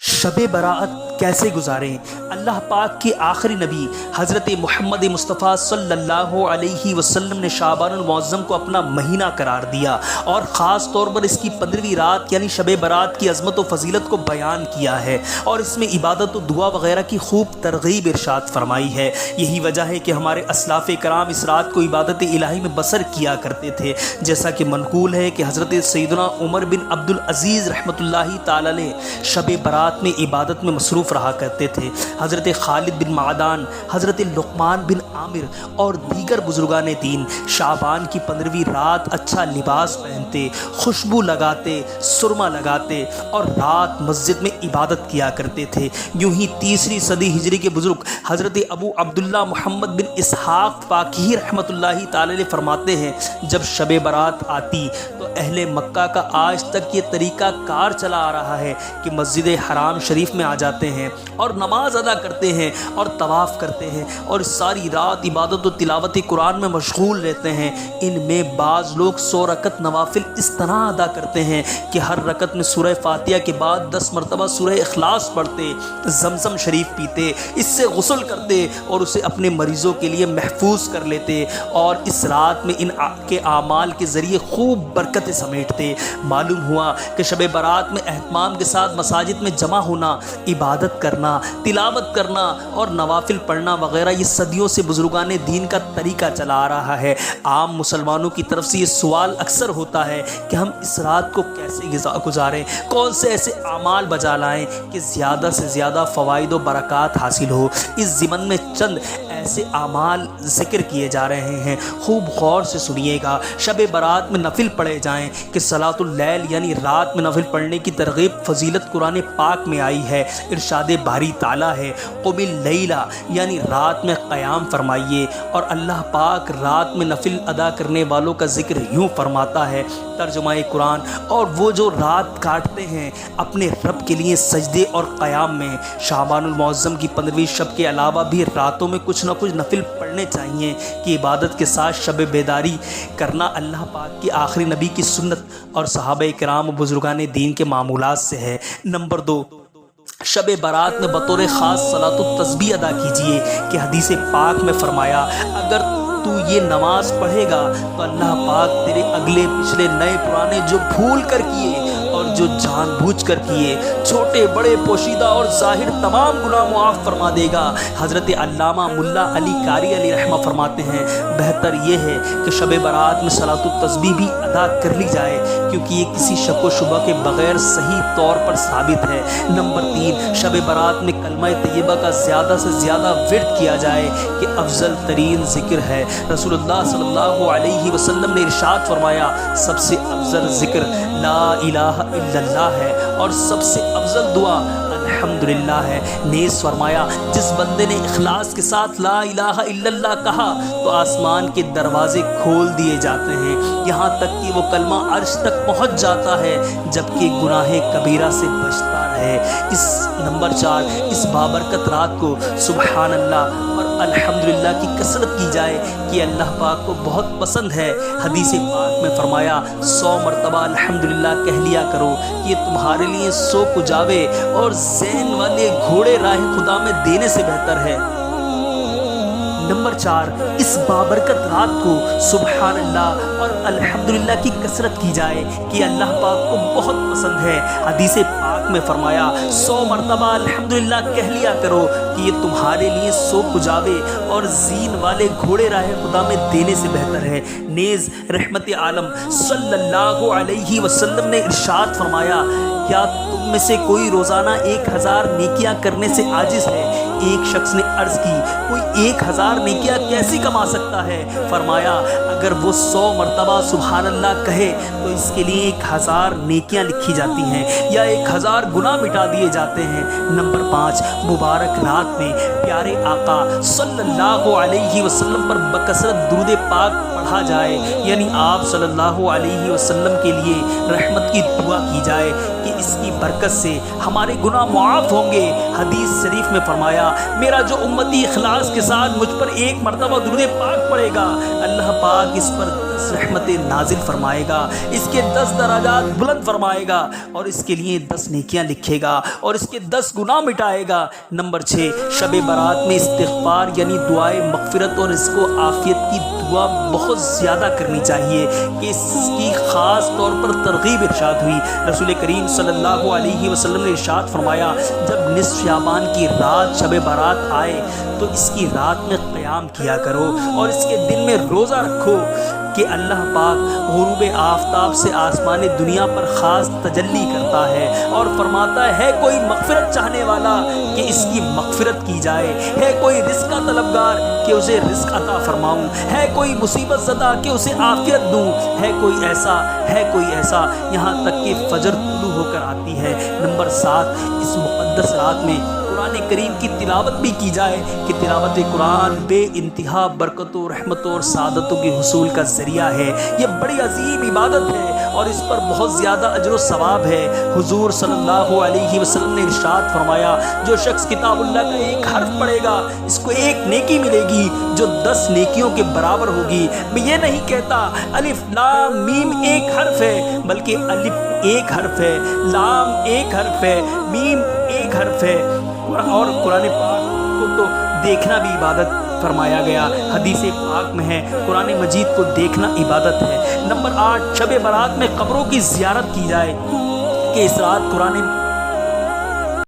شب برات کیسے گزاریں؟ اللہ پاک کے آخری نبی حضرت محمد مصطفیٰ صلی اللہ علیہ وسلم نے شعبان المعظم کو اپنا مہینہ قرار دیا اور خاص طور پر اس کی 15ویں رات یعنی شب برات کی عظمت و فضیلت کو بیان کیا ہے اور اس میں عبادت و دعا وغیرہ کی خوب ترغیب ارشاد فرمائی ہے۔ یہی وجہ ہے کہ ہمارے اسلاف کرام اس رات کو عبادت الہی میں بسر کیا کرتے تھے، جیسا کہ منقول ہے کہ حضرت سیدنا عمر بن عبد العزیز رحمۃ اللہ تعالی علیہ شب برات میں عبادت میں مصروف رہا کرتے تھے۔ حضرت خالد بن معدان، حضرت لقمان بن عامر اور دیگر بزرگان دین شعبان کی 15ویں رات اچھا لباس پہنتے، خوشبو لگاتے، سرما لگاتے اور رات مسجد میں عبادت کیا کرتے تھے۔ یوں ہی 3 صدی ہجری کے بزرگ حضرت ابو عبداللہ محمد بن اسحاق فاقیہ رحمۃ اللہ تعالی علیہ فرماتے ہیں، جب شب برات آتی تو اہل مکہ کا آج تک یہ طریقہ کار چلا آ رہا ہے کہ مسجد حرام شریف میں آ جاتے ہیں اور نماز ادا کرتے ہیں اور طواف کرتے ہیں اور ساری رات عبادت و تلاوت قرآن میں مشغول رہتے ہیں۔ ان میں بعض لوگ 100 رکعت نوافل اس طرح ادا کرتے ہیں کہ ہر رکعت میں سورہ فاتحہ کے بعد 10 مرتبہ سورہ اخلاص پڑھتے، زمزم شریف پیتے، اس سے غسل کرتے اور اسے اپنے مریضوں کے لیے محفوظ کر لیتے اور اس رات میں ان کے اعمال کے ذریعے خوب برکتیں سمیٹتے۔ معلوم ہوا کہ شب برات میں اہتمام کے ساتھ مساجد میں جمع ہونا، عبادت کرنا، تلاوت کرنا اور نوافل پڑھنا وغیرہ یہ صدیوں سے بزرگان دین کا طریقہ چلا آ رہا ہے۔ عام مسلمانوں کی طرف سے یہ سوال اکثر ہوتا ہے کہ ہم اس رات کو کیسے گزاریں، کون سے ایسے اعمال بجا لائیں کہ زیادہ سے زیادہ فوائد و برکات حاصل ہو۔ اس ضمن میں چند ایسے اعمال ذکر کیے جا رہے ہیں، خوب غور سے سنیے گا۔ شب برات میں نفل پڑھے جائیں کہ صلاۃ اللیل یعنی رات میں نفل پڑھنے کی ترغیب فضیلت قرآن پاک میں آئی ہے۔ ارشاد باری تعالیٰ ہے، قم اللیل یعنی رات میں قیام فرمائیے، اور اللہ پاک رات میں نفل ادا کرنے والوں کا ذکر یوں فرماتا ہے، ترجمہ قرآن، اور وہ جو رات کاٹتے ہیں اپنے رب کے لیے سجدے اور قیام میں۔ شعبان المعظم کی 15ویں شب کے علاوہ بھی راتوں میں کچھ نہ کچھ نفل پڑھنے چاہیے کہ عبادت کے ساتھ شب بیداری کرنا اللہ پاک کی آخری نبی کی سنت اور صحابہ کرام و بزرگان دین کے معمولات سے ہے۔ نمبر 2، شب برات میں بطور خاص صلاۃ التسبیح ادا کیجیے کہ حدیث پاک میں فرمایا، اگر تو یہ نماز پڑھے گا تو اللہ پاک تیرے اگلے پچھلے نئے پرانے جو بھول کر کیے اور جو جان بوجھ کر کیے، چھوٹے بڑے پوشیدہ اور ظاہر تمام گناہ معاف فرما دے گا۔ حضرت علامہ ملا علی قاری علیہ رحمہ فرماتے ہیں، بہتر یہ ہے کہ شب برات میں صلاۃ التسبیح بھی ادا کر لی جائے کیونکہ یہ کسی شک و شبہ کے بغیر صحیح طور پر ثابت ہے۔ نمبر 3، شب برات میں کلمہ طیبہ کا زیادہ سے زیادہ ورد کیا جائے کہ افضل ترین ذکر ہے۔ رسول اللہ صلی اللہ علیہ وسلم نے ارشاد فرمایا، سب سے افضل ذکر لا الہ الا اللہ ہے اور سب سے افضل دعا الحمدللہ ہے۔ نیز فرمایا، جس بندے نے اخلاص کے ساتھ لا الہ الا اللہ کہا تو آسمان کے دروازے کھول دیے جاتے ہیں، یہاں تک کہ وہ کلمہ عرش تک پہنچ جاتا ہے جبکہ گناہ کبیرہ سے بچتا رہے۔ نمبر 4، اس بابرکت رات کو سبحان اللہ اور الحمدللہ کی کثرت کی جائے کہ اللہ پاک کو بہت پسند ہے۔ حدیث پاک میں فرمایا، 100 مرتبہ الحمدللہ کہہ لیا کرو کہ یہ تمہارے لیے 100 کجاوے اور زین والے گھوڑے راہ خدا میں دینے سے بہتر ہے۔ نمبر 4، اس بابرکت رات کو سبحان اللہ اور الحمدللہ کی کثرت کی جائے کہ اللہ پاک کو بہت پسند ہے۔ حدیث پاک میں فرمایا، 100 مرتبہ الحمدللہ کہہ لیا کرو کہ یہ تمہارے لیے 100 کجاوے اور زین والے گھوڑے راہ خدا میں دینے سے بہتر ہے۔ نیز رحمت عالم صلی اللہ علیہ وسلم نے ارشاد فرمایا، کیا تم میں سے کوئی روزانہ 1000 نیکیاں کرنے سے عاجز ہے؟ ایک شخص نے عرض کی، کوئی 1000 نیکیاں کیسی کما سکتا ہے؟ فرمایا، اگر وہ 100 مرتبہ سبحان اللہ کہے تو اس کے لیے 1000 نیکیاں لکھی جاتی ہیں یا 1000 گناہ مٹا دیے جاتے ہیں۔ نمبر 5، مبارک رات میں پیارے آقا صلی اللہ علیہ وسلم پر بکثرت درود پاک پڑھا جائے، یعنی آپ صلی اللہ علیہ وسلم کے لیے رحمت کی دعا کی جائے کہ اس کی برکت سے ہمارے گناہ معاف ہوں گے۔ حدیث شریف میں فرمایا، میرا جو امتی اخلاص کے ساتھ مجھ پر 1 مرتبہ درود پاک پڑھے گا، اللہ پاک اس پر 10 رحمتیں نازل فرمائے گا، اس کے 10 درجات بلند فرمائے گا، اور اس کے لیے 10 نیکیاں لکھے گا، اور اس کے 10 گناہ مٹائے گا۔ نمبر 6، شب برات میں استغفار یعنی دعائے مغفرت اور اس کو عافیت کی دعا بہت زیادہ کرنی چاہیے، کہ اس کی خاص طور پر ترغیب ارشاد ہوئی۔ رسول کریم صلی اللہ علیہ وسلم نے ارشاد فرمایا، جب نصف شعبان کی رات شب برات آئے تو اس کی رات میں قیام کیا کرو اور اس کے دن میں روزہ رکھو، کہ اللہ پاک غروب آفتاب سے آسمان دنیا پر خاص تجلی کرتا ہے اور فرماتا ہے کوئی مغفرت چاہنے والا کہ اس کی مغفرت کی جائے، ہے کوئی رزق کا طلبگار کہ اسے رزق عطا فرماؤں، ہے کوئی مصیبت زدہ کہ اسے عافیت دوں، ہے کوئی ایسا، یہاں تک کہ فجر طلوع ہو کر آتی ہے۔ نمبر 7، اس مقدس رات میں قرآن کریم کی تلاوت بھی کی جائے، کہ تلاوت قرآن بے انتہا برکتوں، رحمتوں اور سعادتوں کے حصول کا ذریعہ ہے۔ یہ بڑی عظیم عبادت ہے اور اس پر بہت زیادہ اجر و ثواب ہے۔ حضور صلی اللہ علیہ وسلم نے ارشاد فرمایا، جو شخص کتاب اللہ کا ایک حرف پڑھے گا اس کو ایک نیکی ملے گی جو 10 نیکیوں کے برابر ہوگی۔ میں یہ نہیں کہتا الف لام میم ایک حرف ہے، بلکہ الف ایک حرف ہے، لام ایک حرف ہے، میم ایک حرف ہے، اور قرآن پاک کو تو دیکھنا بھی عبادت فرمایا گیا۔ حدیث پاک میں ہے قرآن مجید کو دیکھنا عبادت ہے۔ نمبر 8، شب برات میں قبروں کی زیارت کی جائے، کہ اس رات قرآن